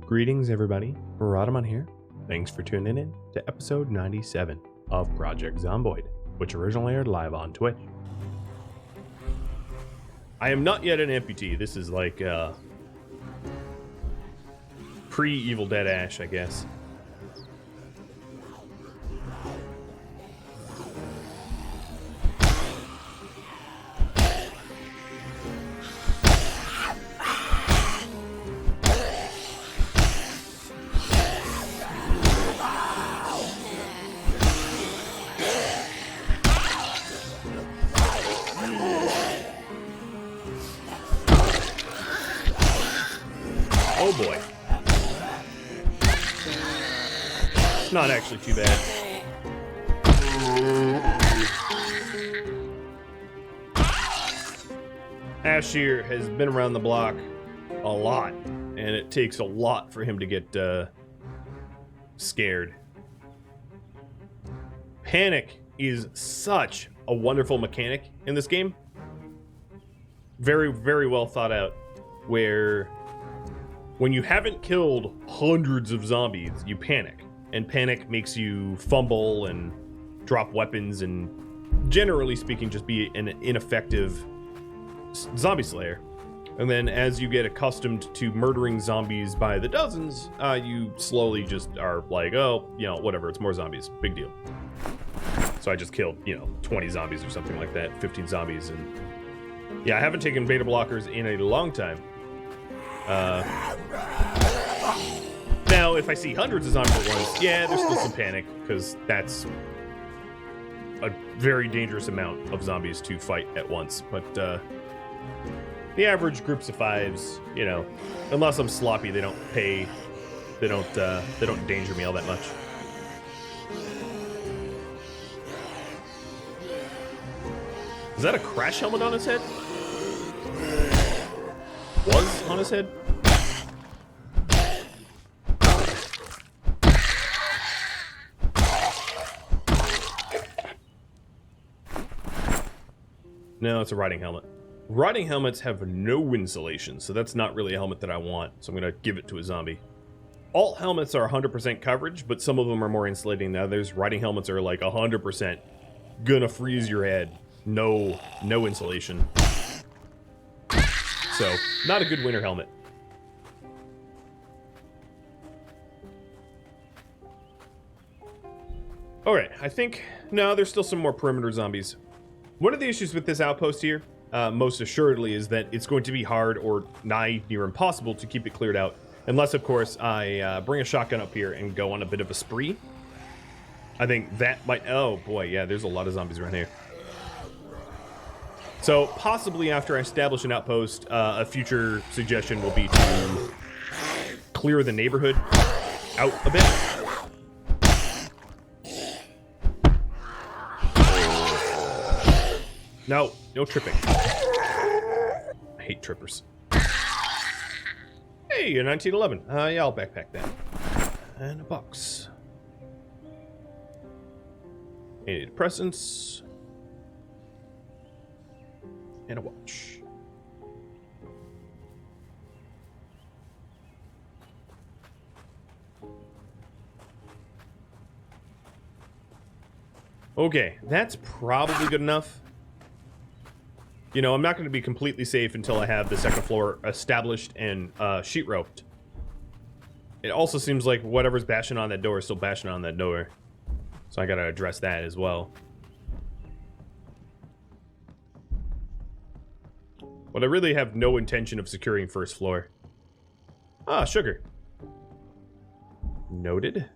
Greetings, everybody. Rhadamant here. Thanks for tuning in to episode 97 of Project Zomboid, which originally aired live on Twitch. I am not yet an amputee. This is like pre-Evil Dead Ash, I guess. Oh boy. It's not actually too bad. Ash here has been around the block a lot, and it takes a lot for him to get scared. Panic is such a wonderful mechanic in this game. Very, very well thought out, where when you haven't killed hundreds of zombies, you panic. And panic makes you fumble and drop weapons and, generally speaking, just be an ineffective zombie slayer. And then as you get accustomed to murdering zombies by the dozens, you slowly just are like, oh, you know, whatever, it's more zombies, big deal. So I just killed, 20 zombies or something like that, 15 zombies. And yeah, I haven't taken beta blockers in a long time. Now, if I see hundreds of zombies at once, yeah, there's still some panic, because that's a very dangerous amount of zombies to fight at once. But the average groups of fives, unless I'm sloppy, they don't endanger me all that much. Is that a crash helmet on his head? Was on his head? No, it's a riding helmet. Riding helmets have no insulation, so that's not really a helmet that I want, so I'm going to give it to a zombie. Alt helmets are 100% coverage, but some of them are more insulating than others. Riding helmets are like 100% gonna freeze your head. No insulation. So, not a good winter helmet. Alright, I think... No, there's still some more perimeter zombies. One of the issues with this outpost here, most assuredly, is that it's going to be hard or nigh near impossible to keep it cleared out. Unless, of course, I bring a shotgun up here and go on a bit of a spree. I think that might... Oh, boy, yeah, there's a lot of zombies around here. So, possibly after I establish an outpost, a future suggestion will be to clear the neighborhood out a bit. No tripping. I hate trippers. Hey, a 1911. Yeah, I'll backpack that. And a box. Antidepressants. And a watch. Okay, that's probably good enough. I'm not going to be completely safe until I have the second floor established and sheet roped. It also seems like whatever's bashing on that door is still bashing on that door. So I got to address that as well. But I really have no intention of securing first floor. Ah, sugar. Noted.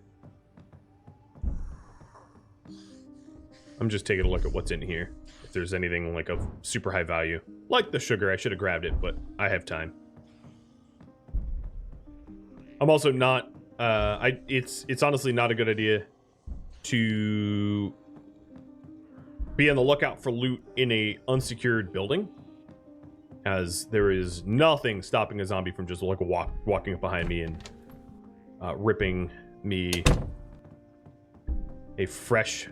I'm just taking a look at what's in here. If there's anything like of super high value. Like the sugar, I should have grabbed it, but I have time. I'm also not... It's honestly not a good idea to be on the lookout for loot in a unsecured building, as there is nothing stopping a zombie from just like walking up behind me and ripping me a fresh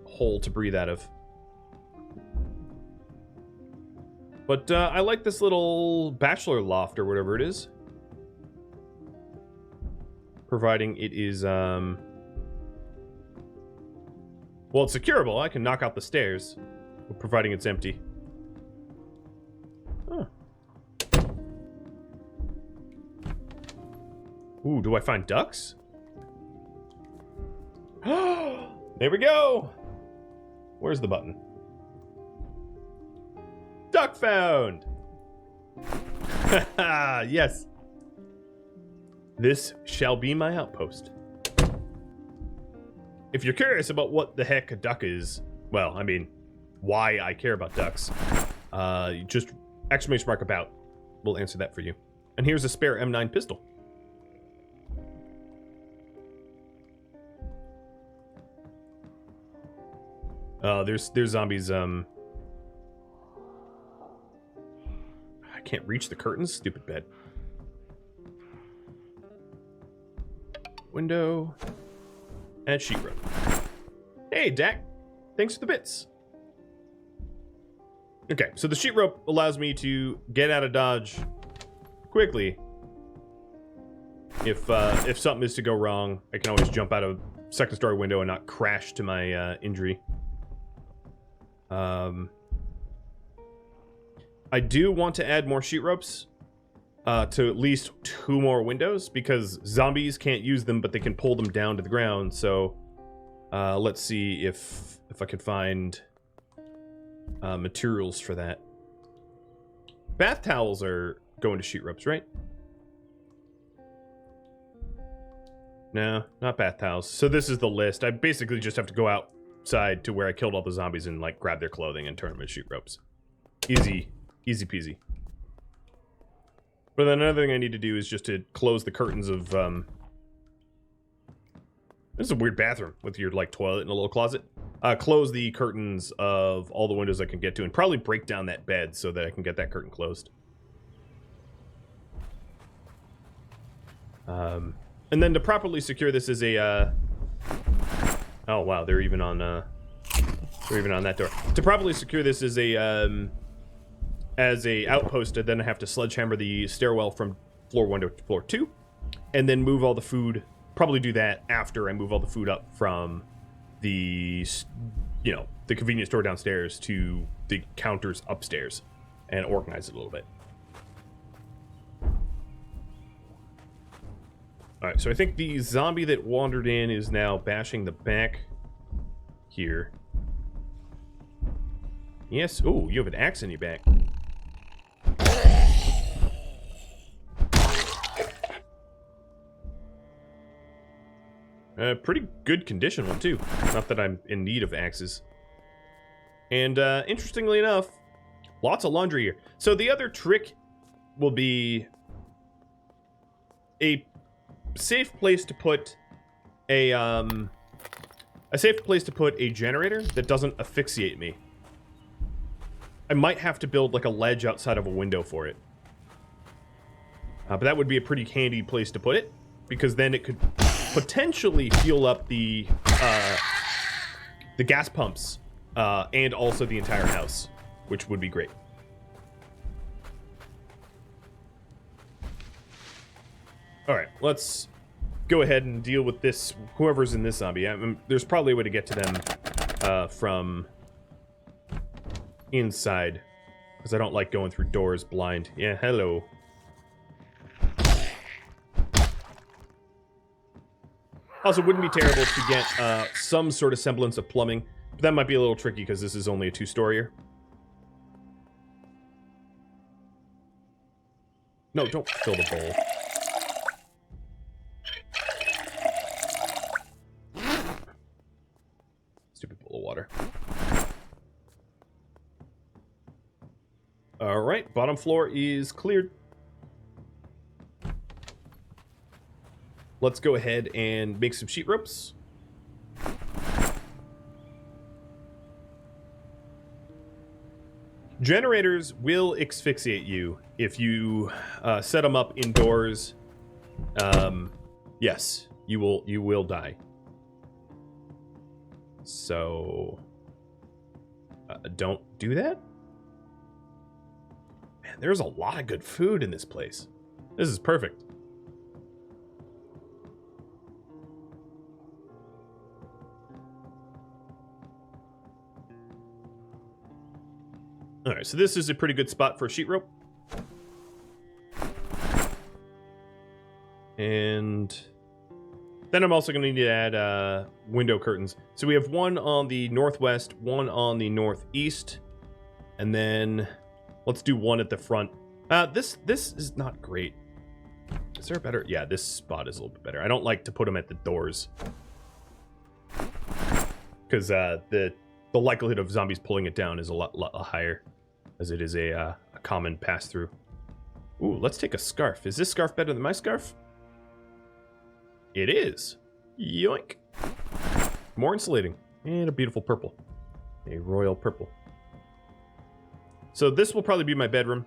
hole to breathe out of. But I like this little bachelor loft or whatever it is. providing it is, well, it's securable. I can knock out the stairs, providing it's empty. Oh. Ooh, do I find ducks? There we go! Where's the button? Duck found! Haha, yes. This shall be my outpost. If you're curious about what the heck a duck is, well, I mean, why I care about ducks, just exclamation mark about will answer that for you. And here's a spare M9 pistol. There's zombies, I can't reach the curtains, stupid bed. Window. And sheet rope. Hey, Dak. Thanks for the bits. Okay, so the sheet rope allows me to get out of dodge quickly. If something is to go wrong, I can always jump out of second story window and not crash to my injury. I do want to add more sheet ropes to at least 2 more windows, because zombies can't use them, but they can pull them down to the ground. So let's see if I can find materials for that. Bath towels are going to sheet ropes, right? No, not bath towels. So this is the list. I basically just have to go outside to where I killed all the zombies and like grab their clothing and turn them into sheet ropes. Easy peasy. But then another thing I need to do is just to close the curtains of, this is a weird bathroom with your, like, toilet and a little closet. Close the curtains of all the windows I can get to, and probably break down that bed so that I can get that curtain closed. And then to properly secure this is a, oh wow, they're even on that door. To properly secure this is a, as a outpost, then I have to sledgehammer the stairwell from floor 1 to floor 2, and then move all the food. Probably do that after I move all the food up from the, the convenience store downstairs to the counters upstairs, and organize it a little bit. All right, so I think the zombie that wandered in is now bashing the back here. Yes. Oh, you have an axe in your back. Pretty good condition one, too. Not that I'm in need of axes. And, interestingly enough, lots of laundry here. So the other trick will be a safe place to put a generator that doesn't asphyxiate me. I might have to build, like, a ledge outside of a window for it. But that would be a pretty handy place to put it, because then it could potentially fuel up the gas pumps and also the entire house, which would be great. All right, let's go ahead and deal with this. Whoever's in this zombie, there's probably a way to get to them from inside, because I don't like going through doors blind. Yeah, hello. Also, wouldn't be terrible to get some sort of semblance of plumbing, but that might be a little tricky because this is only a 2-storyer. No, don't fill the bowl. Stupid bowl of water. All right, bottom floor is cleared. Let's go ahead and make some sheet ropes. Generators will asphyxiate you if you set them up indoors. Yes, you will die. So don't do that. Man, there's a lot of good food in this place. This is perfect. All right, so this is a pretty good spot for a sheet rope. And then I'm also going to need to add window curtains. So we have one on the northwest, one on the northeast, and then let's do one at the front. This is not great. Is there a better? Yeah, this spot is a little bit better. I don't like to put them at the doors because the likelihood of zombies pulling it down is a lot higher, as it is a common pass-through. Ooh, let's take a scarf. Is this scarf better than my scarf? It is. Yoink. More insulating. And a beautiful purple. A royal purple. So this will probably be my bedroom.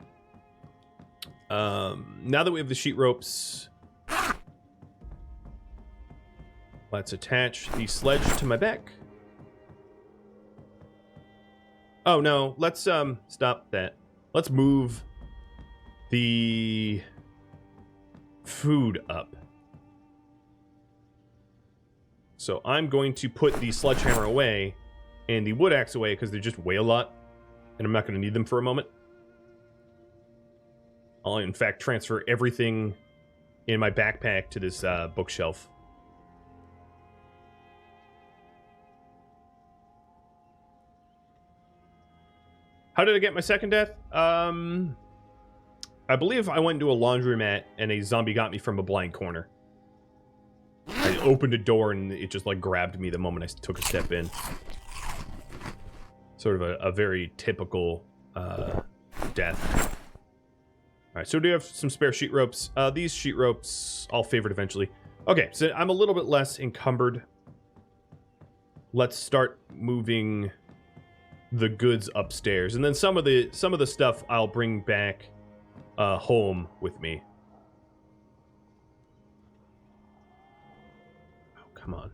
Now that we have the sheet ropes, let's attach the sledge to my back. Oh no, let's stop that. Let's move the food up. So I'm going to put the sledgehammer away and the wood axe away because they just weigh a lot, and I'm not going to need them for a moment. I'll in fact transfer everything in my backpack to this bookshelf. How did I get my second death? I believe I went into a laundromat and a zombie got me from a blind corner. I opened a door and it just like grabbed me the moment I took a step in. Sort of a very typical death. Alright, so we do have some spare sheet ropes. These sheet ropes I'll favorite eventually. Okay, so I'm a little bit less encumbered. Let's start moving the goods upstairs, and then some of the stuff I'll bring back home with me. Oh, come on.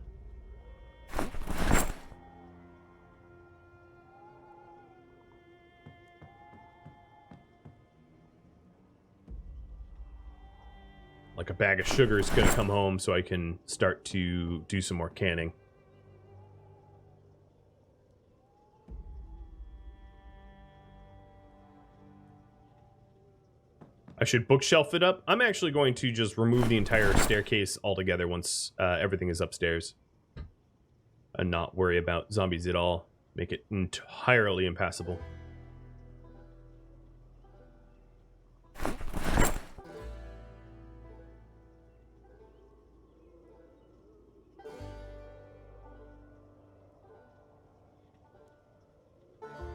Like a bag of sugar is gonna come home so I can start to do some more canning. I should bookshelf it up. I'm actually going to just remove the entire staircase altogether once everything is upstairs. And not worry about zombies at all. Make it entirely impassable.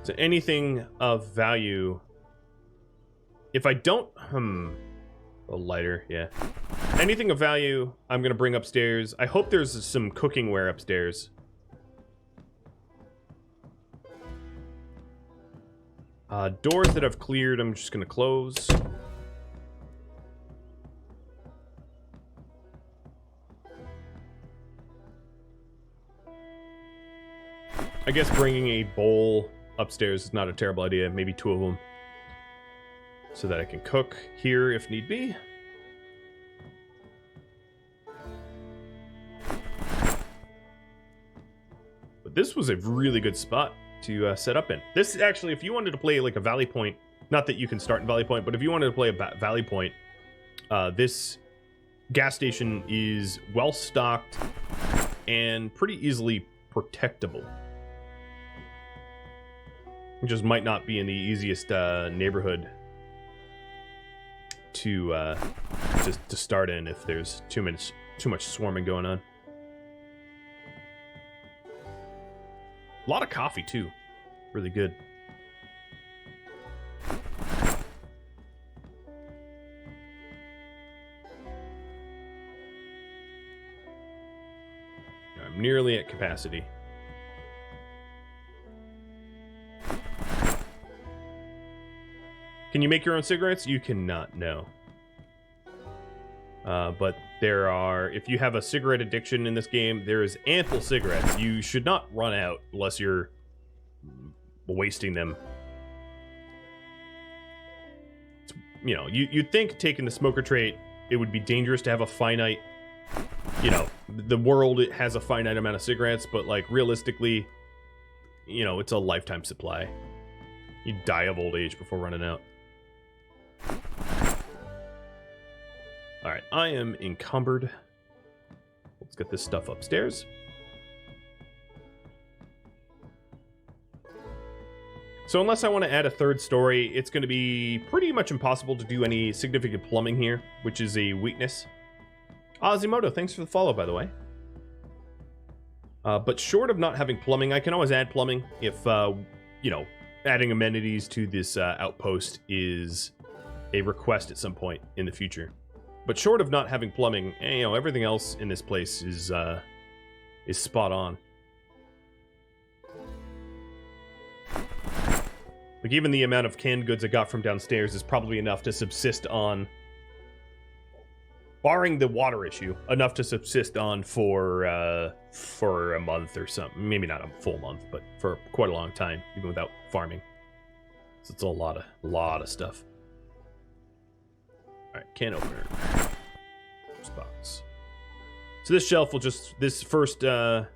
So anything of value... If I don't... a lighter, yeah. Anything of value, I'm going to bring upstairs. I hope there's some cookingware upstairs. Doors that I've cleared, I'm just going to close. I guess bringing a bowl upstairs is not a terrible idea. Maybe 2 of them. So that I can cook here if need be. But this was a really good spot to set up in. This actually, if you wanted to play like a Valley Point, not that you can start in Valley Point, but if you wanted to play a Valley Point, this gas station is well stocked and pretty easily protectable. It just might not be in the easiest neighborhood to start in if there's too much swarming going on. A lot of coffee too, really good. I'm nearly at capacity. Can you make your own cigarettes? You cannot, no. But there are, if you have a cigarette addiction in this game, there is ample cigarettes. You should not run out unless you're wasting them. It's, you know, you'd think taking the smoker trait, it would be dangerous to have a finite, you know, the world it has a finite amount of cigarettes, but like realistically, you know, it's a lifetime supply. You die of old age before running out. Alright, I am encumbered. Let's get this stuff upstairs. So unless I want to add a third story, it's going to be pretty much impossible to do any significant plumbing here, which is a weakness. Azimoto, thanks for the follow, by the way. But short of not having plumbing, I can always add plumbing if, you know, adding amenities to this outpost is a request at some point in the future. But short of not having plumbing, you know, everything else in this place is spot on. Like, even the amount of canned goods I got from downstairs is probably enough to subsist on, barring the water issue, enough to subsist on for a month or something. Maybe not a full month, but for quite a long time, even without farming. So it's a lot of stuff. All right, can opener. Box. So this shelf will just, this first will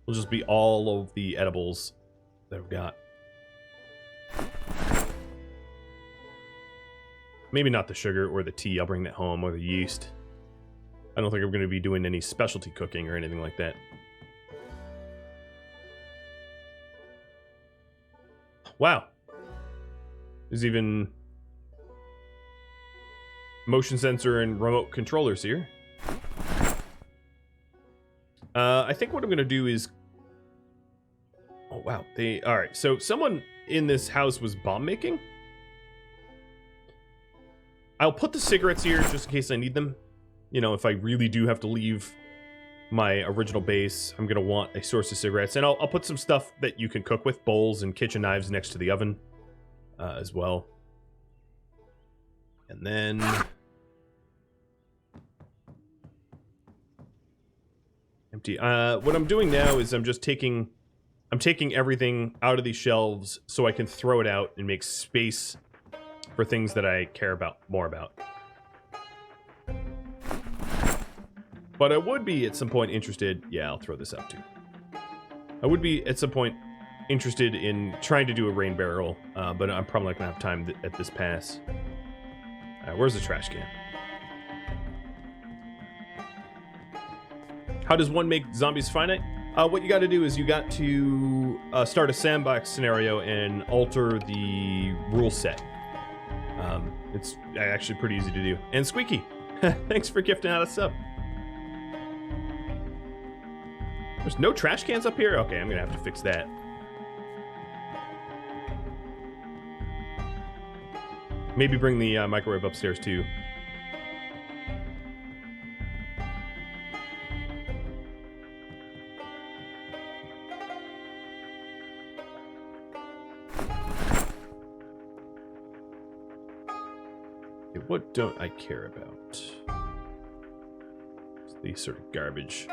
just be all of the edibles that I've got. Maybe not the sugar or the tea. I'll bring that home, or the yeast. I don't think I'm going to be doing any specialty cooking or anything like that. Wow. There's even motion sensor and remote controllers here. I think what I'm going to do is... Oh, wow. Alright, so someone in this house was bomb making? I'll put the cigarettes here just in case I need them. You know, if I really do have to leave my original base, I'm going to want a source of cigarettes. And I'll put some stuff that you can cook with, bowls and kitchen knives next to the oven as well. And then... empty. What I'm doing now is I'm taking everything out of these shelves so I can throw it out and make space for things that I care more about. But I would be at some point interested... Yeah, I'll throw this out too. I would be at some point interested in trying to do a rain barrel, but I'm probably not going to have time at this pass. Alright, where's the trash can? How does one make zombies finite? What you got to do is you got to start a sandbox scenario and alter the rule set. It's actually pretty easy to do. And Squeaky, thanks for gifting out a sub. There's no trash cans up here? Okay, I'm going to have to fix that. Maybe bring the microwave upstairs too. What don't I care about? It's the sort of garbage.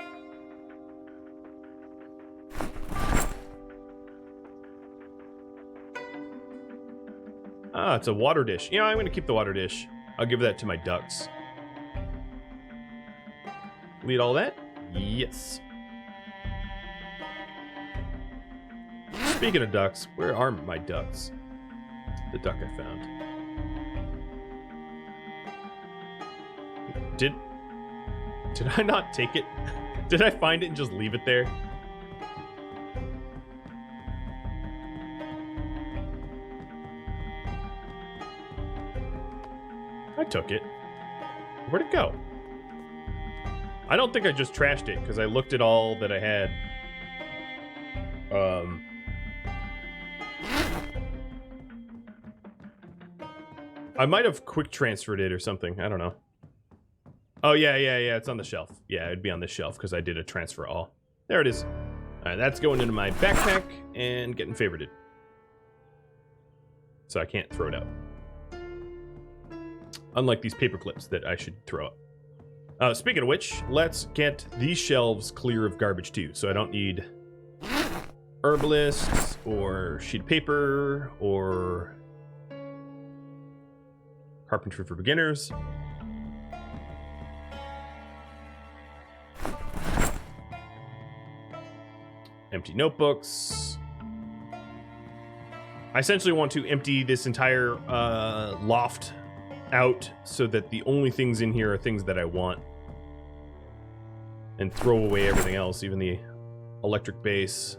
Ah, it's a water dish. You know, I'm going to keep the water dish. I'll give that to my ducks. Lead all that? Yes. Speaking of ducks, where are my ducks? The duck I found. Did I not take it? Did I find it and just leave it there? I took it. Where'd it go? I don't think I just trashed it because I looked at all that I had. I might have quick transferred it or something. I don't know. Oh, yeah, it's on the shelf. Yeah, it'd be on this shelf because I did a transfer all. There it is. All right, that's going into my backpack and getting favorited. So I can't throw it out. Unlike these paper clips that I should throw out. Speaking of which, let's get these shelves clear of garbage too. So I don't need herbalists or sheet of paper or carpentry for beginners. Empty notebooks. I essentially want to empty this entire loft out so that the only things in here are things that I want. And throw away everything else, even the electric base.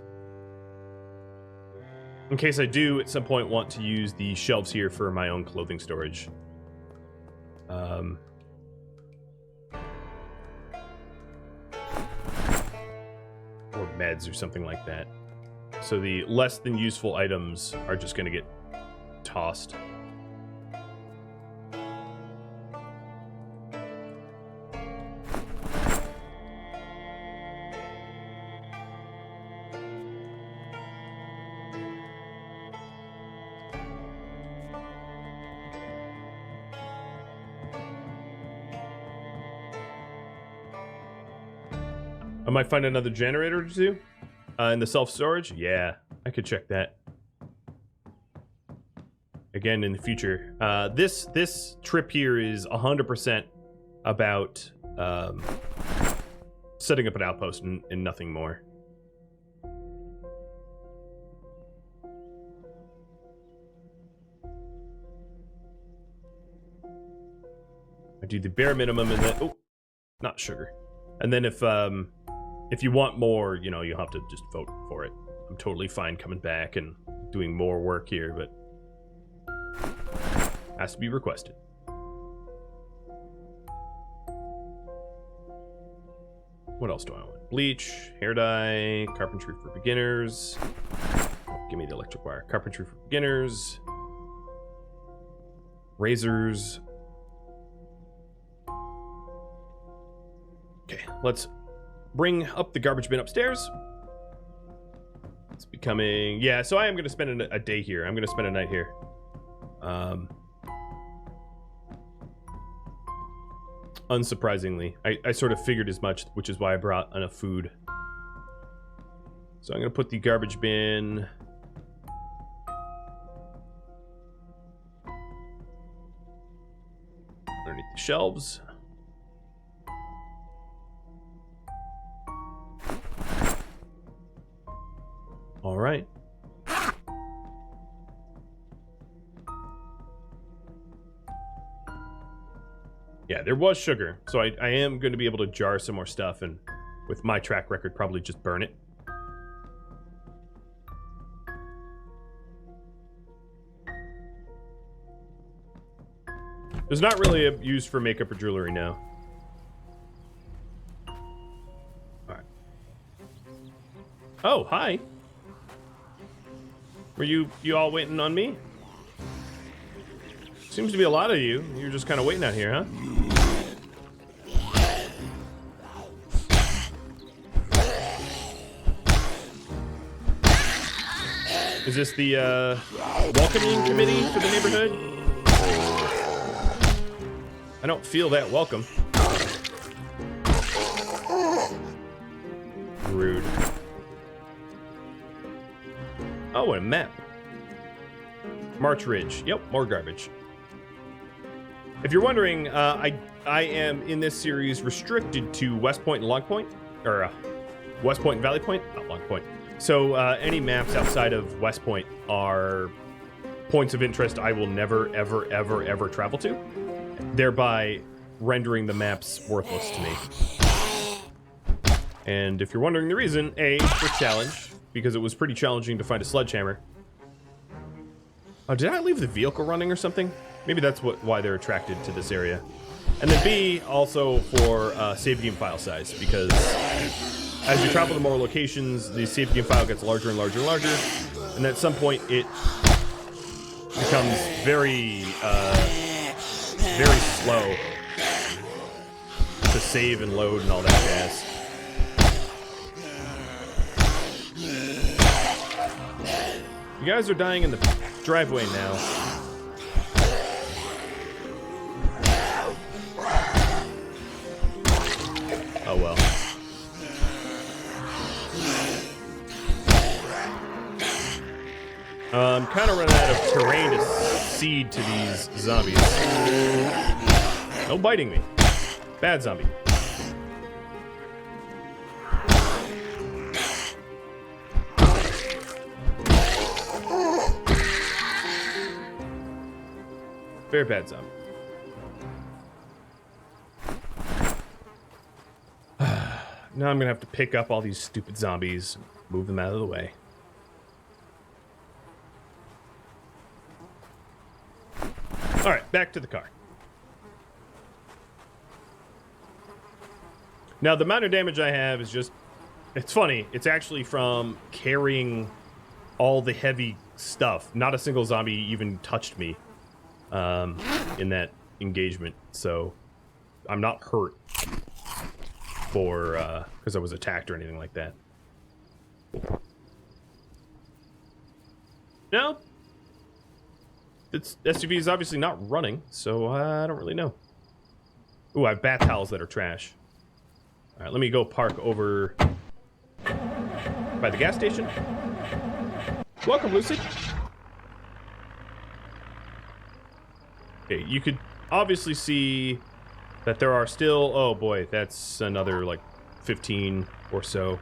In case I do at some point want to use the shelves here for my own clothing storage. Or meds or something like that. So the less than useful items are just going to get tossed. I might find another generator or two in the self-storage. Yeah, I could check that. Again, in the future. This trip here is 100% about setting up an outpost and nothing more. I do the bare minimum and then... Oh, not sugar. And then if you want more, you know, you'll have to just vote for it. I'm totally fine coming back and doing more work here, but has to be requested. What else do I want? Bleach, hair dye, carpentry for beginners. Oh, give me the electric wire. Carpentry for beginners. Razors. Okay, let's bring up the garbage bin upstairs. It's becoming... Yeah, so I am going to spend a day here. I'm going to spend a night here. Unsurprisingly. I sort of figured as much, which is why I brought enough food. So I'm going to put the garbage bin... underneath the shelves. All right. Yeah, there was sugar, so I am going to be able to jar some more stuff, and with my track record, probably just burn it. There's not really a use for makeup or jewelry now. All right. Oh, hi. Were you all waiting on me? Seems to be a lot of you. You're just kind of waiting out here, huh? Is this the welcoming committee for the neighborhood? I don't feel that welcome. Rude. Oh, and a map. March Ridge. Yep, more garbage. If you're wondering, I am in this series restricted to West Point and Long Point, or West Point and Valley Point, not Long Point. So any maps outside of West Point are points of interest I will never, ever, ever, ever travel to, thereby rendering the maps worthless to me. And if you're wondering the reason, A, for challenge, because it was pretty challenging to find a sledgehammer. Oh, did I leave the vehicle running or something? Maybe that's why they're attracted to this area. And then B, also for save game file size, because as you travel to more locations, the save game file gets larger and larger and larger, and at some point it becomes very, very slow to save and load and all that jazz. You guys are dying in the driveway now. Oh well. I'm kind of running out of terrain to seed to these zombies. No biting me. Bad zombie. Very bad zombie. Now I'm gonna have to pick up all these stupid zombies, move them out of the way. Alright, back to the car. Now, the amount of damage I have is just... It's funny. It's actually from carrying all the heavy stuff. Not a single zombie even touched me in that engagement. So, I'm not hurt for... because I was attacked or anything like that. No. Its SUV is obviously not running, so I don't really know. Ooh, I have bath towels that are trash. Alright, let me go park over by the gas station. Welcome, Lucid. Okay, you could obviously see that there are still... Oh boy, that's another, like, 15 or so.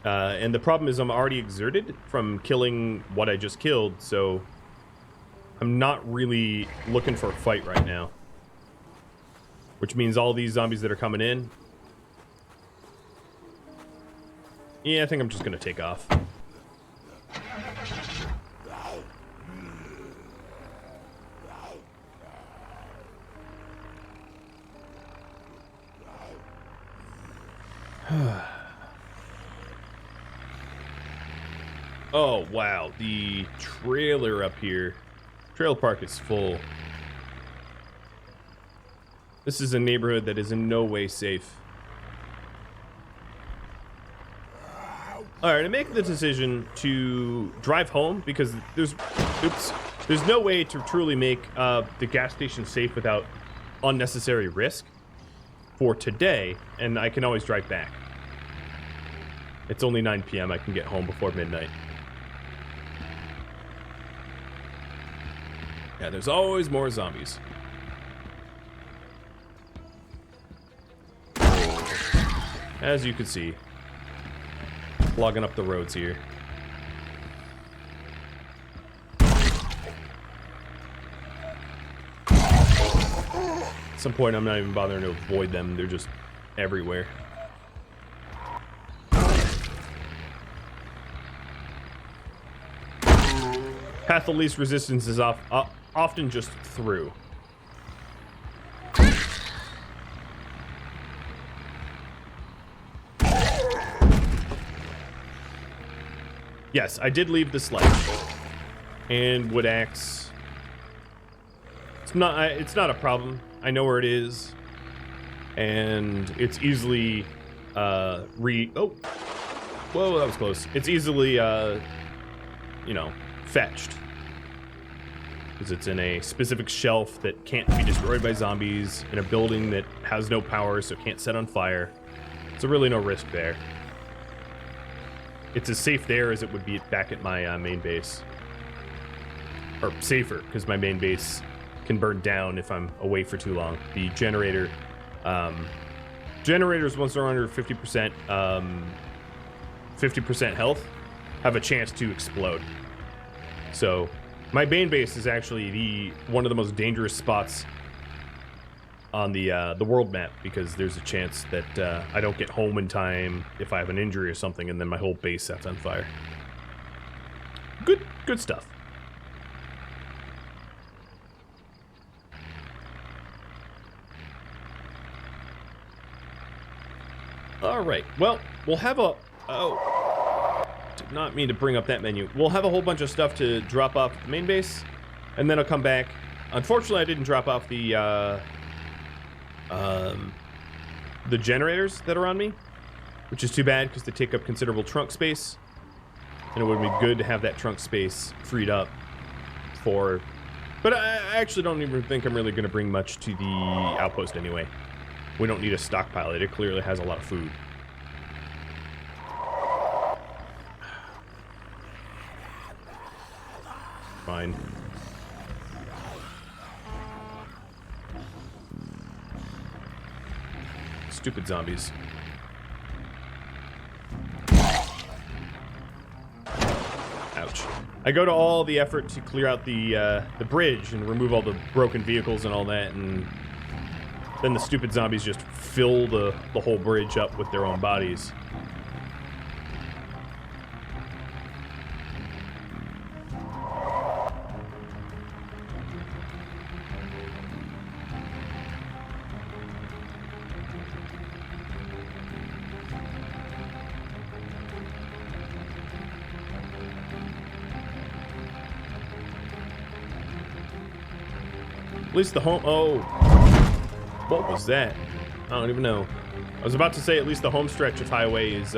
And the problem is I'm already exerted from killing what I just killed, so I'm not really looking for a fight right now. Which means all these zombies that are coming in... Yeah, I think I'm just gonna take off. Oh, wow. The trailer up here. Trailer park is full. This is a neighborhood that is in no way safe. Alright, I make the decision to drive home because there's no way to truly make the gas station safe without unnecessary risk for today, and I can always drive back. It's only 9 p.m. I can get home before midnight. Yeah, there's always more zombies. As you can see, clogging up the roads here. At some point, I'm not even bothering to avoid them. They're just everywhere. Path of least resistance is often just through. Yes, I did leave the sledge and wood axe. It's not a problem. I know where it is, and it's easily oh, whoa, that was close. It's easily you know, fetched because it's in a specific shelf that can't be destroyed by zombies in a building that has no power, so it can't set on fire. So really no risk there. It's as safe there as it would be back at my main base. Or safer, because my main base can burn down if I'm away for too long. The generator... generators, once they're under 50%, 50% health, have a chance to explode. So, my main base is actually one of the most dangerous spots on the world map, because there's a chance that I don't get home in time if I have an injury or something, and then my whole base sets on fire. Good stuff. All right. Well, we'll have a... Oh, did not mean to bring up that menu. We'll have a whole bunch of stuff to drop off at the main base, and then I'll come back. Unfortunately, I didn't drop off the generators that are on me, which is too bad because they take up considerable trunk space, and it would be good to have that trunk space freed up for... But I actually don't even think I'm really going to bring much to the outpost anyway. We don't need a stockpile. It clearly has a lot of food. Fine. Stupid zombies. Ouch. I go to all the effort to clear out the bridge and remove all the broken vehicles and all that, and then the stupid zombies just fill the whole bridge up with their own bodies. At least the home... Oh. What was that? I don't even know. I was about to say at least the home stretch of highway is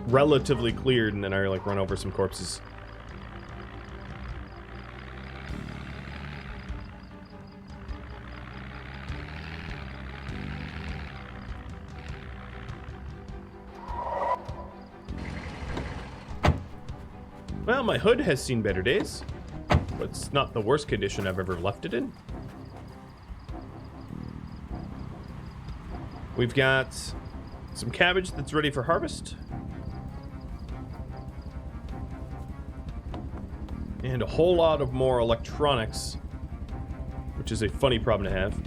relatively cleared, and then I like run over some corpses. Well, my hood has seen better days. But it's not the worst condition I've ever left it in. We've got some cabbage that's ready for harvest. And a whole lot of more electronics, which is a funny problem to have.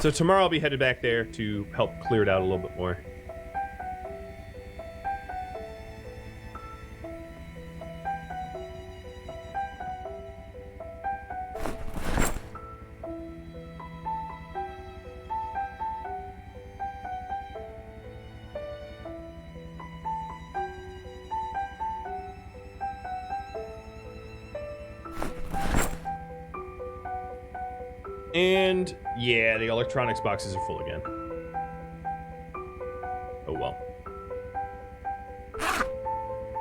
So tomorrow I'll be headed back there to help clear it out a little bit more. And yeah, the electronics boxes are full again. Oh well.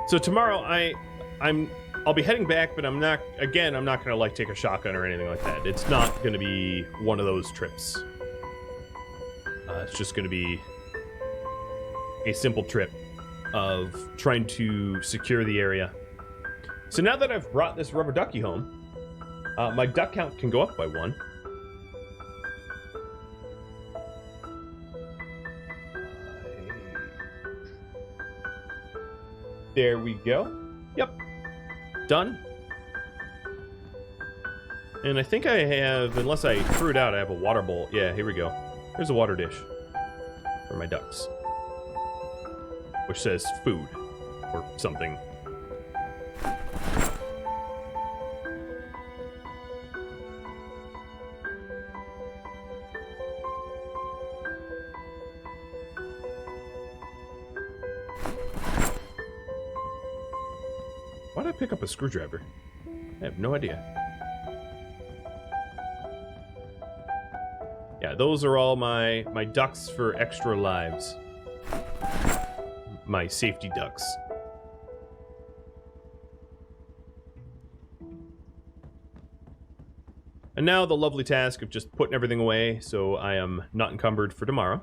So tomorrow I'll be heading back, but I'm not gonna like take a shotgun or anything like that. It's not gonna be one of those trips. It's just gonna be a simple trip of trying to secure the area. So now that I've brought this rubber ducky home, my duck count can go up by 1. There we go. Yep. Done. And I think I have, unless I threw it out, I have a water bowl. Yeah, here we go. Here's a water dish for my ducks, which says food or something. Why did I pick up a screwdriver? I have no idea. Yeah, those are all my ducks for extra lives. My safety ducks. And now the lovely task of just putting everything away so I am not encumbered for tomorrow.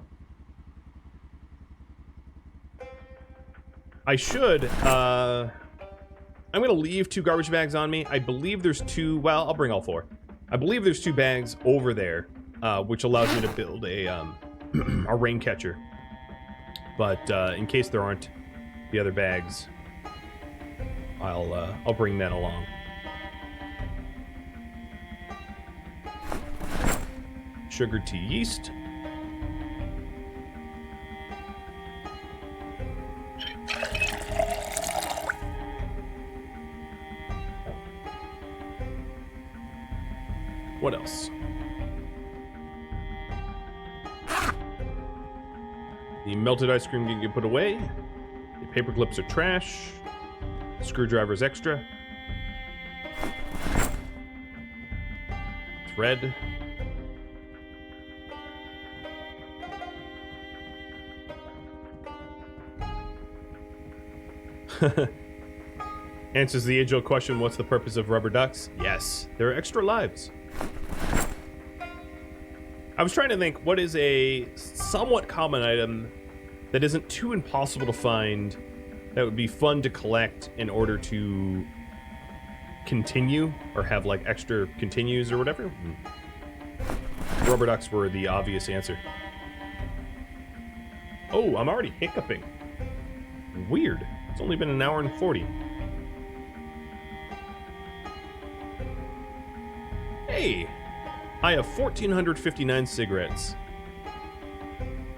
I should, I'm going to leave 2 garbage bags on me. I believe there's 2... Well, I'll bring all 4. I believe there's 2 bags over there, which allows me to build a a rain catcher. But in case there aren't the other bags, I'll bring that along. Sugar tea yeast. What else? The melted ice cream can get put away. The paper clips are trash. Screwdriver's extra. Thread. Answers the age-old question, what's the purpose of rubber ducks? Yes, they're extra lives. I was trying to think, what is a somewhat common item that isn't too impossible to find that would be fun to collect in order to continue or have like extra continues or whatever. Rubber ducks were the obvious answer. Oh, I'm already hiccuping. Weird. It's only been an hour and 40. Hey! I have 1,459 cigarettes.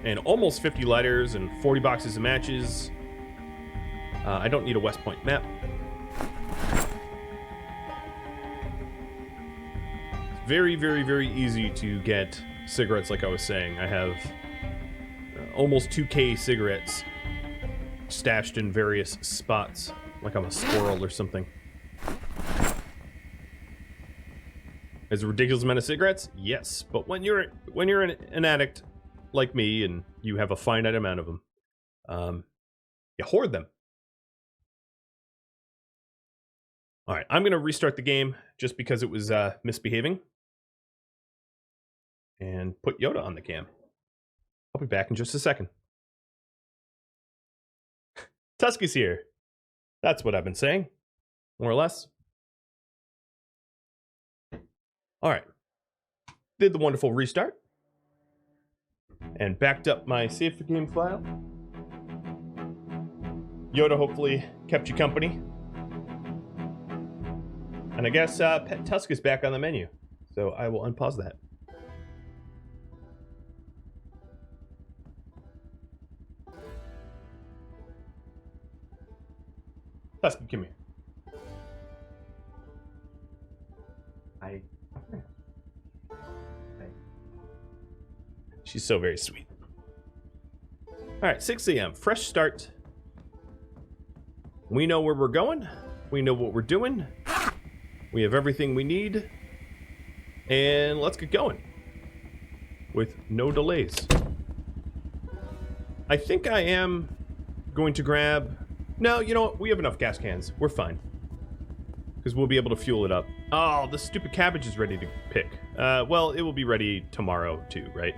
And almost 50 lighters and 40 boxes of matches. I don't need a West Point map. It's very, very, very easy to get cigarettes, like I was saying. I have almost 2K cigarettes stashed in various spots, like I'm a squirrel or something. Is a ridiculous amount of cigarettes? Yes, but when you're an addict like me and you have a finite amount of them, you hoard them. All right, I'm gonna restart the game just because it was misbehaving, and put Yoda on the cam. I'll be back in just a second. Tusky's here. That's what I've been saying, more or less. All right, did the wonderful restart and backed up my save for game file. Yoda hopefully kept you company. And I guess Pet Tusk is back on the menu, so I will unpause that. Tusky, come here. Hi. She's so very sweet. All right, 6 a.m. Fresh start. We know where we're going. We know what we're doing. We have everything we need. And let's get going. With no delays. I think I am going to grab... No, you know what? We have enough gas cans. We're fine. Because we'll be able to fuel it up. Oh, the stupid cabbage is ready to pick. Well, it will be ready tomorrow too, right?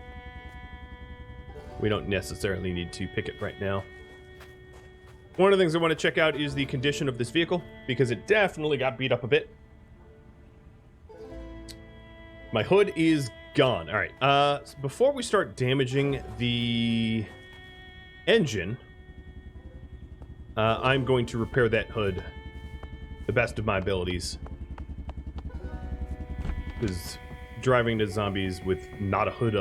We don't necessarily need to pick it right now. One of the things I want to check out is the condition of this vehicle, because it definitely got beat up a bit. My hood is gone. All right, before we start damaging the engine, I'm going to repair that hood the best of my abilities. Because driving to zombies with not a hood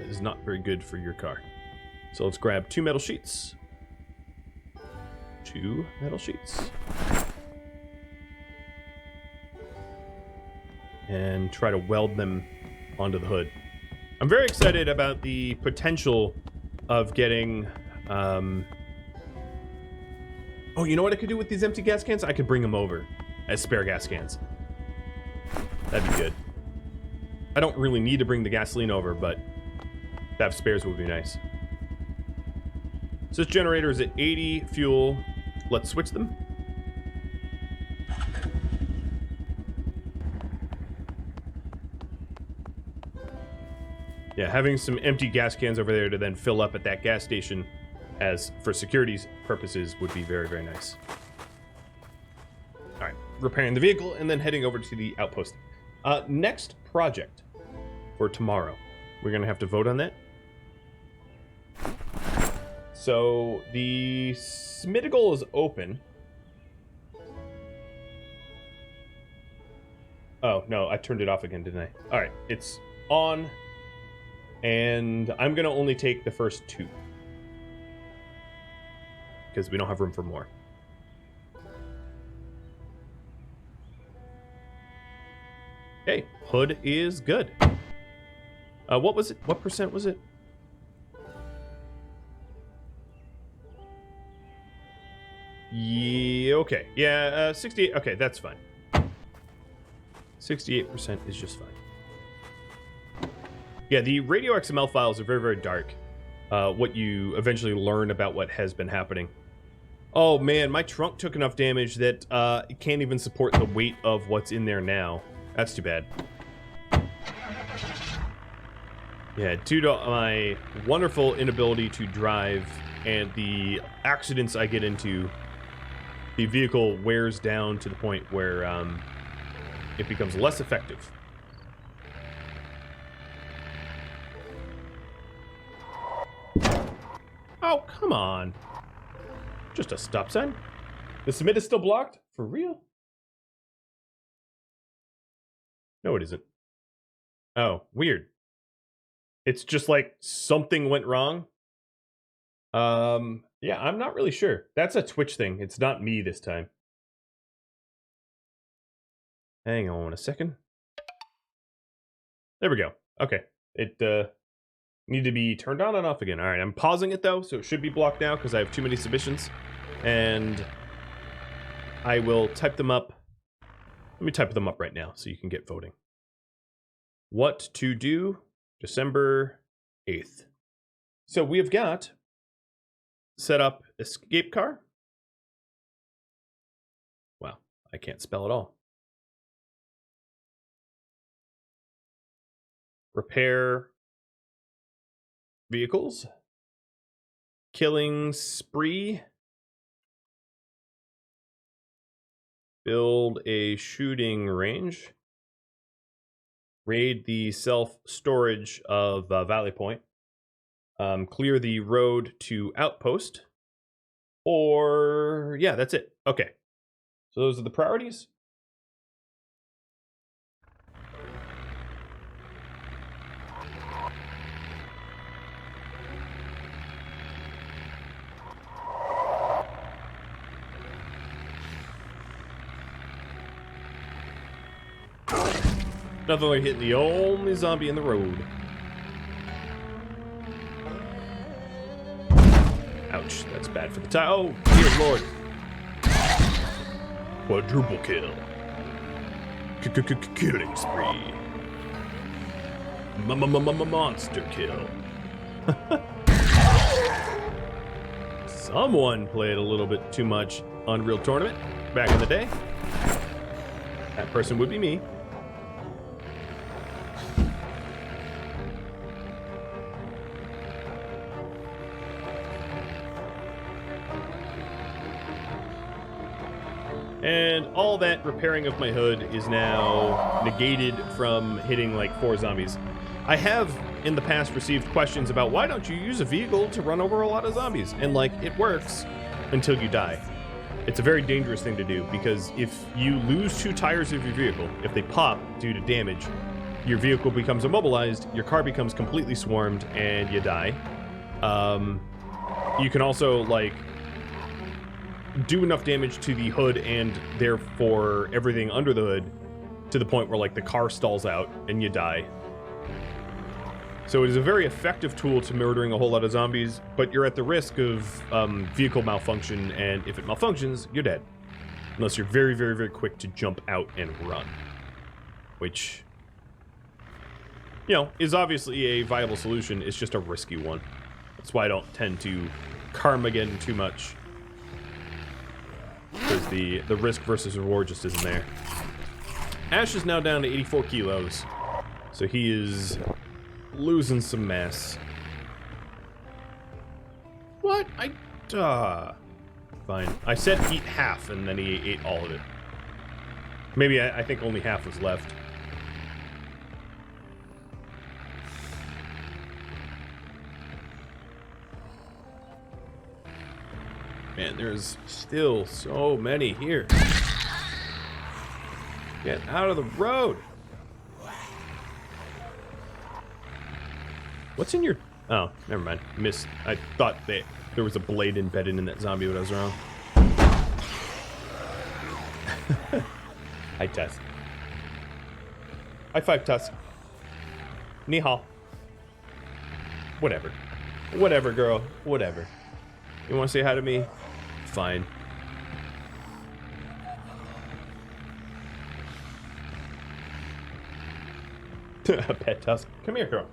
is not very good for your car. So let's grab 2 metal sheets. 2 metal sheets. And try to weld them onto the hood. I'm very excited about the potential of getting... Oh, you know what I could do with these empty gas cans? I could bring them over as spare gas cans. That'd be good. I don't really need to bring the gasoline over, but to have spares would be nice. So this generator is at 80 fuel. Let's switch them. Yeah, having some empty gas cans over there to then fill up at that gas station as for security's purposes would be very, very nice. All right, repairing the vehicle and then heading over to the outpost. Next project for tomorrow. We're gonna have to vote on that. So the Smidigal is open. Oh, no, I turned it off again, didn't I? All right, it's on. And I'm gonna only take the first 2. Because we don't have room for more. Okay, hood is good. What was it? What percent was it? Yeah, okay. Yeah, 68. Okay, that's fine. 68% is just fine. Yeah, the radio XML files are very, very dark. What you eventually learn about what has been happening. Oh man, my trunk took enough damage that it can't even support the weight of what's in there now. That's too bad. Yeah, due to my wonderful inability to drive and the accidents I get into, the vehicle wears down to the point where it becomes less effective. Oh, come on. Just a stop sign. The submit is still blocked? For real? No, it isn't. Oh, weird. It's just like something went wrong. Yeah, I'm not really sure. That's a Twitch thing. It's not me this time. Hang on a second. There we go. Okay. It need to be turned on and off again. All right, I'm pausing it though, so it should be blocked now because I have too many submissions. And I will type them up. Let me type them up right now so you can get voting. What to do December 8th. So we have got set up escape car. Wow, I can't spell it all. Repair vehicles. Killing spree. Build a shooting range. Raid the self-storage of Valley Point. Clear the road to Outpost. Or, yeah, that's it. Okay. So those are the priorities. Nothing like hitting the only zombie in the road. Ouch, that's bad for the tie. Oh, dear lord. Quadruple kill. Killing spree. Monster kill. Someone played a little bit too much Unreal Tournament back in the day. That person would be me. And all that repairing of my hood is now negated from hitting like 4 zombies. I have in the past received questions about why don't you use a vehicle to run over a lot of zombies? And like, it works until you die. It's a very dangerous thing to do because if you lose 2 tires of your vehicle, if they pop due to damage, your vehicle becomes immobilized, your car becomes completely swarmed, and you die. You can also like do enough damage to the hood and therefore everything under the hood to the point where like the car stalls out and you die. So it is a very effective tool to murdering a whole lot of zombies, but you're at the risk of vehicle malfunction, and if it malfunctions, you're dead. Unless you're very, very, very quick to jump out and run. Which, you know, is obviously a viable solution. It's just a risky one. That's why I don't tend to Carmageddon too much. Because the risk versus reward just isn't there. Ash is now down to 84 kilos. So he is losing some mass. What? Fine. I said eat half, and then he ate all of it. Maybe I think only half was left. Man, there's still so many here. Get out of the road. What's in your... Oh, never mind. Missed. I thought there was a blade embedded in that zombie, but I was wrong. Hi, Tusk. High five, Tusk. Ni hao. Whatever. Whatever, girl. Whatever. You want to say hi to me? Fine. Pet Tusk. Come here, girl.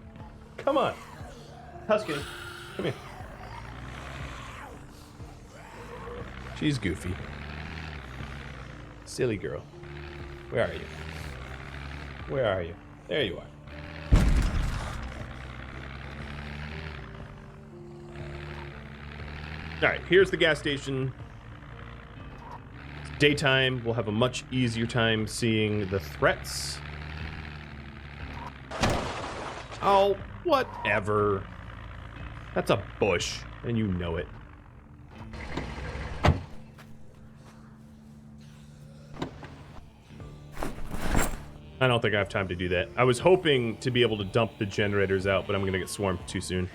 Come on. Husky. Come here. She's goofy. Silly girl. Where are you? Where are you? There you are. Alright, here's the gas station. daytime, we'll have a much easier time seeing the threats. Oh, whatever. That's a bush, and you know it. I don't think I have time to do that. I was hoping to be able to dump the generators out, but I'm going to get swarmed too soon.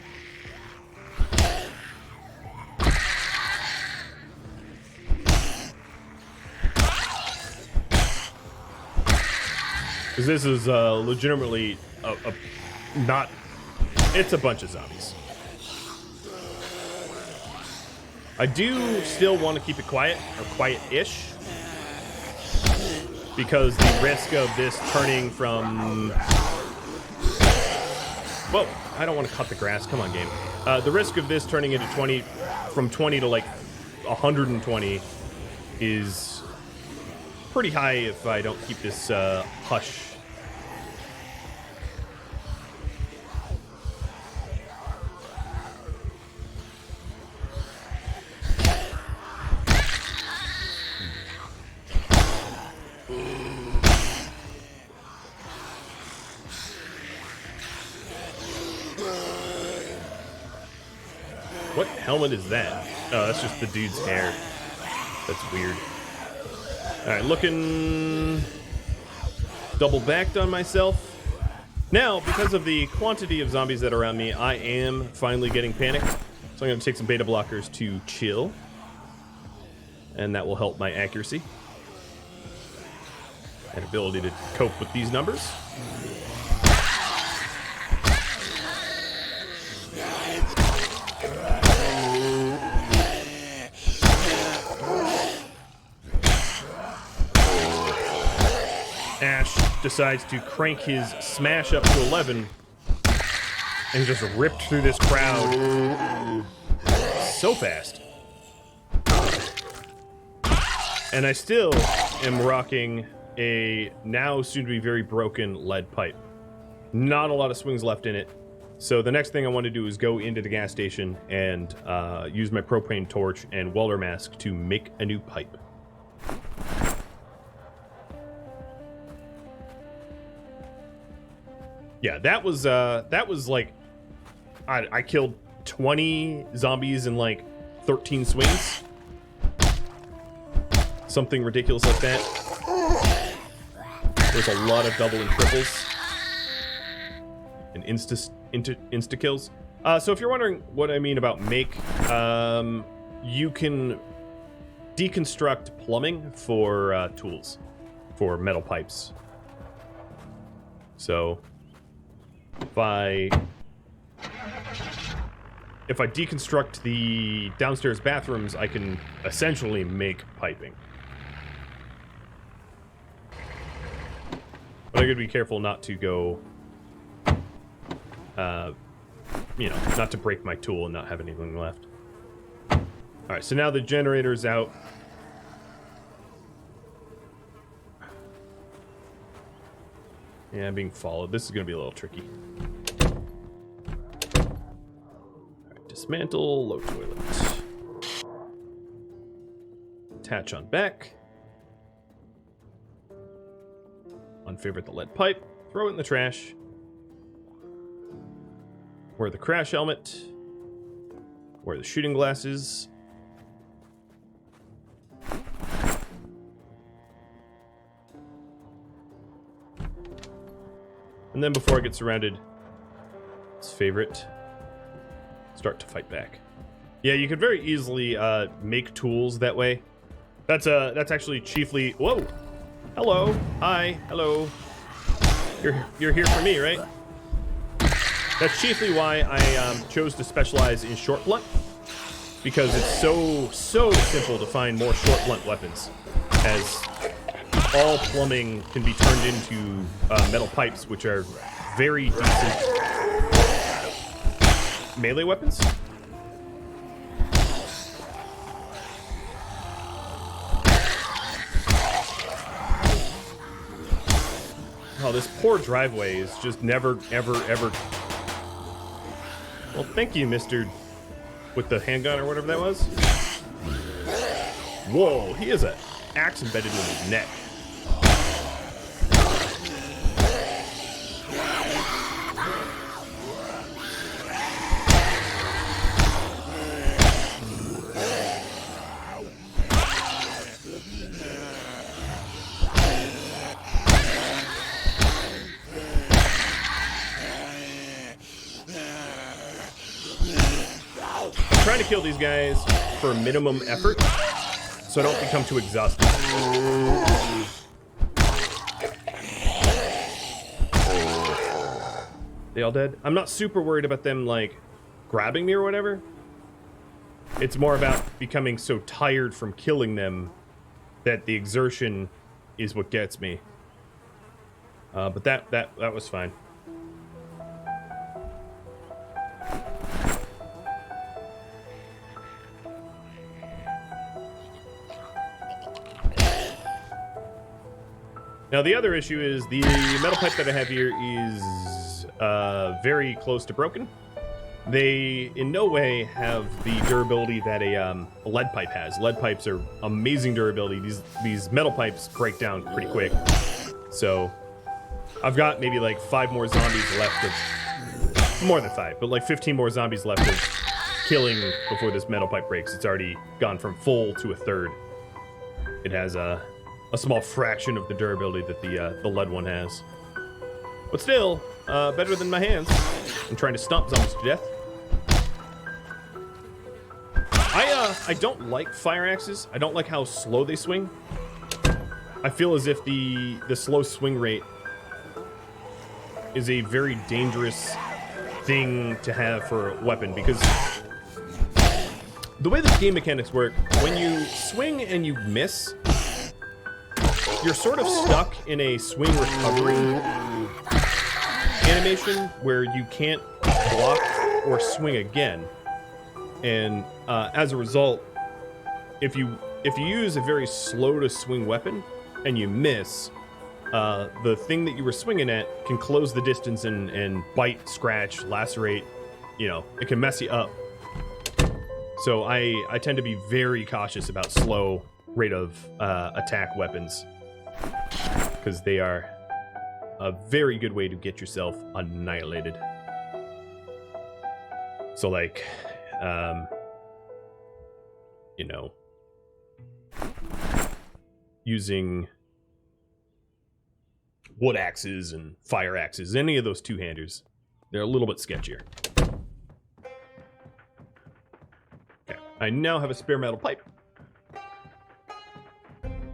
Because this is legitimately not... It's a bunch of zombies. I do still want to keep it quiet, or quiet-ish. Because the risk of this turning from... Whoa, I don't want to cut the grass. Come on, game. The risk of this turning into 20... From 20 to, like, 120 is pretty high if I don't keep this hush. What helmet is that? Oh, that's just the dude's hair. That's weird. Alright, looking... double-backed on myself. Now, because of the quantity of zombies that are around me, I am finally getting panicked. So I'm going to take some beta blockers to chill. And that will help my accuracy. And ability to cope with these numbers. Ash decides to crank his smash up to 11 and just ripped through this crowd so fast. And I still am rocking a now soon to be very broken lead pipe. Not a lot of swings left in it. So the next thing I want to do is go into the gas station and use my propane torch and welder mask to make a new pipe. Yeah, that was like, I killed 20 zombies in like 13 swings. Something ridiculous like that. There's a lot of double and triples. And insta kills. So if you're wondering what I mean about make, you can deconstruct plumbing for tools, for metal pipes. So if I deconstruct the downstairs bathrooms, I can essentially make piping. But I gotta be careful not to go, you know, not to break my tool and not have anything left. Alright, so now the generator's out. Yeah, I'm being followed. This is gonna be a little tricky. Alright, dismantle, low toilet. Attach on back. Unfavorite the lead pipe. Throw it in the trash. Wear the crash helmet. Wear the shooting glasses. And then before I get surrounded, it's favorite, start to fight back. Yeah, you could very easily make tools that way. That's actually chiefly... Whoa! Hello. Hi. Hello. You're here for me, right? That's chiefly why I chose to specialize in short blunt, because it's so simple to find more short blunt weapons, as all plumbing can be turned into metal pipes, which are very decent melee weapons. Oh, this poor driveway is just never, ever... Well, thank you, Mr. with the handgun or whatever that was. Whoa, he is a axe embedded in his neck. Trying to kill these guys for minimum effort, so I don't become too exhausted. They all dead? I'm not super worried about them, like, grabbing me or whatever. It's more about becoming so tired from killing them that the exertion is what gets me. But that was fine. Now, the other issue is the metal pipe that I have here is very close to broken. They, in no way, have the durability that a lead pipe has. Lead pipes are amazing durability. These metal pipes break down pretty quick. So, I've got maybe like 5 more zombies left of... More than 5, but like 15 more zombies left of killing before this metal pipe breaks. It's already gone from full to a third. It has a small fraction of the durability that the lead one has. But still, better than my hands. I'm trying to stomp zombies to death. I don't like fire axes. I don't like how slow they swing. I feel as if the slow swing rate is a very dangerous thing to have for a weapon, because the way the game mechanics work, when you swing and you miss, you're sort of stuck in a swing recovery animation where you can't block or swing again. And as a result, if you use a very slow to swing weapon and you miss, the thing that you were swinging at can close the distance and bite, scratch, lacerate. You know, it can mess you up. So I tend to be very cautious about slow rate of attack weapons, because they are a very good way to get yourself annihilated. So, like, you know, using wood axes and fire axes, any of those two-handers, they're a little bit sketchier. Okay, I now have a spare metal pipe.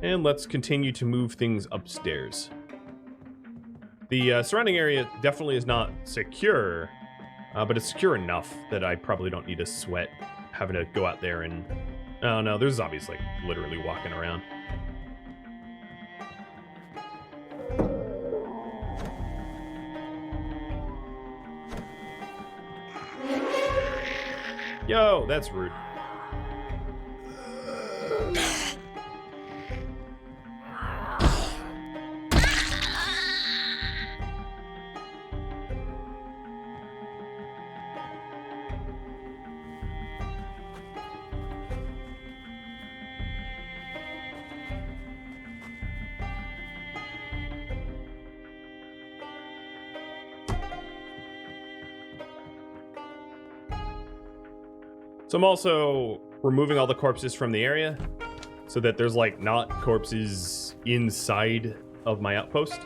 And let's continue to move things upstairs. The surrounding area definitely is not secure, but it's secure enough that I probably don't need to sweat having to go out there and... Oh no, there's zombies like literally walking around. Yo, that's rude. So I'm also removing all the corpses from the area so that there's like not corpses inside of my outpost.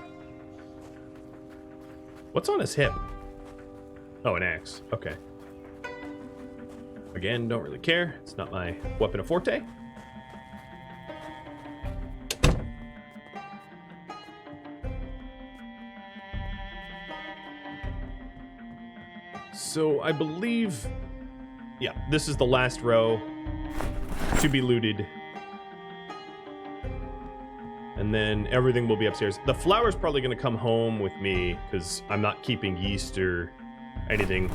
What's on his hip? Oh, an axe. Okay. Again, don't really care. It's not my weapon of forte. So I believe... Yeah, this is the last row to be looted. And then everything will be upstairs. The flour's probably going to come home with me because I'm not keeping yeast or anything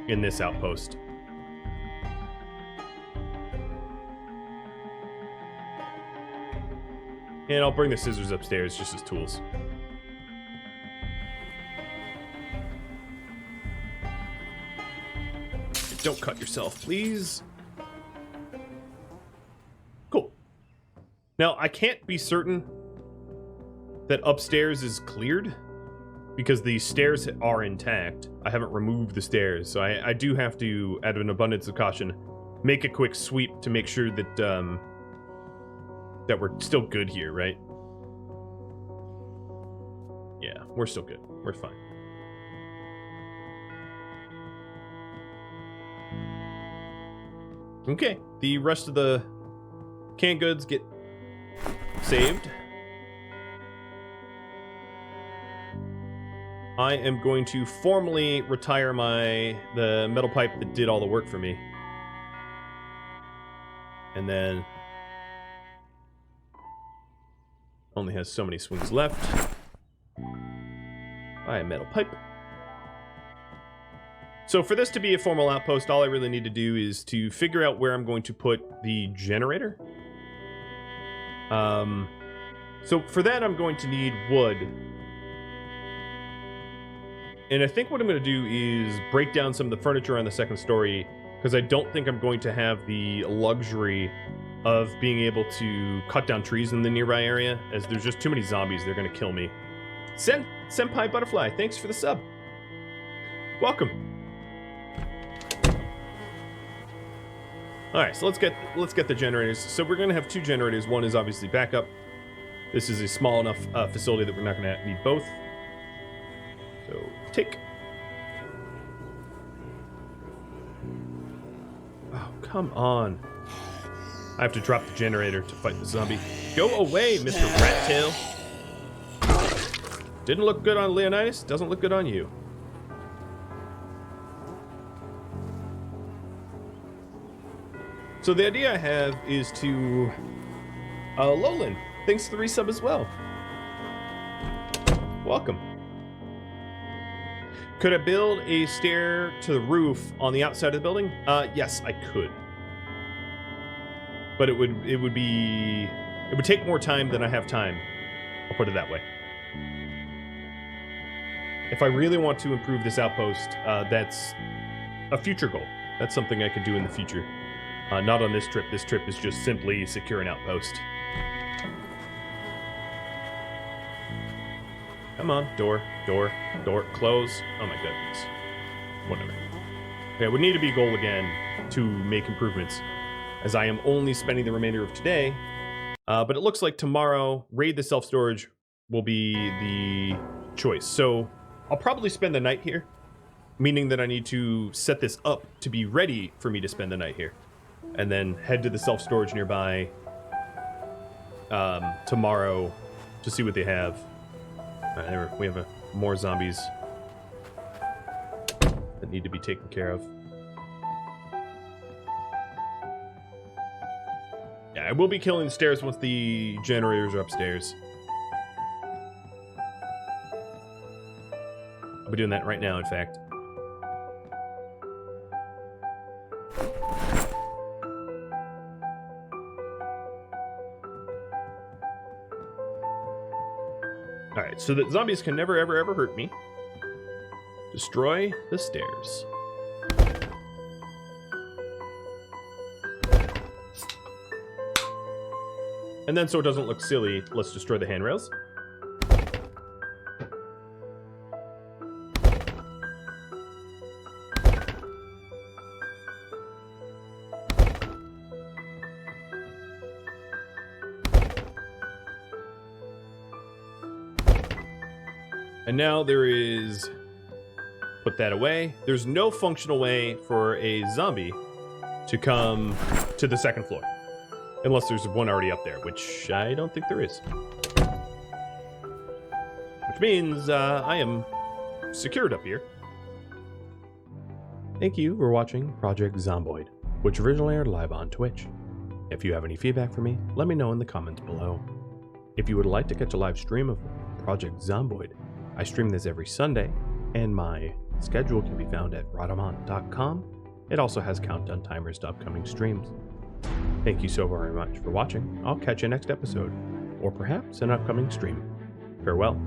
in this outpost. And I'll bring the scissors upstairs just as tools. Don't cut yourself, please. Cool. Now, I can't be certain that upstairs is cleared because the stairs are intact. I haven't removed the stairs, so I do have to, out of an abundance of caution, make a quick sweep to make sure that that we're still good here, right? Yeah, we're still good. We're fine. Okay, the rest of the canned goods get saved. I am going to formally retire the metal pipe that did all the work for me. And then only has so many swings left. Buy a metal pipe. So for this to be a formal outpost, all I really need to do is to figure out where I'm going to put the generator. So for that, I'm going to need wood. And I think what I'm going to do is break down some of the furniture on the second story, because I don't think I'm going to have the luxury of being able to cut down trees in the nearby area, as there's just too many zombies. They're going to kill me. Senpai Butterfly, thanks for the sub. Welcome. All right, so let's get the generators. So we're going to have two generators. One is obviously backup. This is a small enough facility that we're not going to need both. So take. Oh, come on. I have to drop the generator to fight the zombie. Go away, Mr. Rat Tail. Didn't look good on Leonidas. Doesn't look good on you. So the idea I have is to... Lowland, thanks for the resub as well. Welcome. Could I build a stair to the roof on the outside of the building? Yes, I could. But it would take more time than I have time. I'll put it that way. If I really want to improve this outpost, that's a future goal. That's something I could do in the future. Not on this trip. This trip is just simply secure an outpost. Come on, door, close. Oh my goodness. Whatever. Okay, it would need to be a goal again to make improvements, as I am only spending the remainder of today. But it looks like tomorrow, raid the self-storage will be the choice. So I'll probably spend the night here, meaning that I need to set this up to be ready for me to spend the night here. And then head to the self-storage nearby tomorrow to see what they have. We have more zombies that need to be taken care of. Yeah, I will be killing the stairs once the generators are upstairs. I'll be doing that right now, in fact. Alright, so that zombies can never, ever, ever hurt me. Destroy the stairs. And then so it doesn't look silly, let's destroy the handrails. And now there is... Put that away. There's no functional way for a zombie to come to the second floor. Unless there's one already up there, which I don't think there is. Which means I am secured up here. Thank you for watching Project Zomboid, which originally aired live on Twitch. If you have any feedback for me, let me know in the comments below. If you would like to catch a live stream of Project Zomboid, I stream this every Sunday, and my schedule can be found at Rhadamant.com. It also has countdown timers to upcoming streams. Thank you so very much for watching. I'll catch you next episode, or perhaps an upcoming stream. Farewell.